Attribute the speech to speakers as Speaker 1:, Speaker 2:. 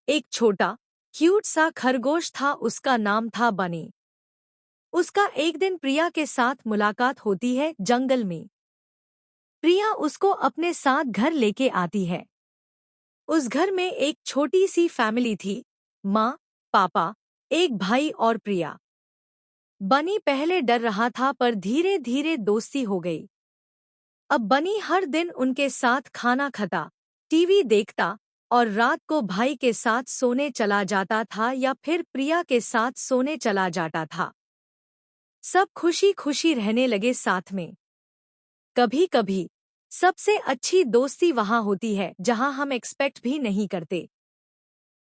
Speaker 1: एक छोटा क्यूट सा खरगोश था। उसका नाम था बनी। उसका एक दिन प्रिया के साथ मुलाकात होती है जंगल में। प्रिया उसको अपने साथ घर लेके आती है। उस घर में एक छोटी सी फैमिली थी। माँ, पापा, एक भाई और प्रिया। बनी पहले डर रहा था पर धीरे धीरे दोस्ती हो गई। अब बनी हर दिन उनके साथ खाना खाता, टीवी देखता और रात को भाई के साथ सोने चला जाता था या फिर प्रिया के साथ सोने चला जाता था। सब खुशी खुशी रहने लगे साथ में। कभी कभी सबसे अच्छी दोस्ती वहाँ होती है जहाँ हम एक्सपेक्ट भी नहीं करते।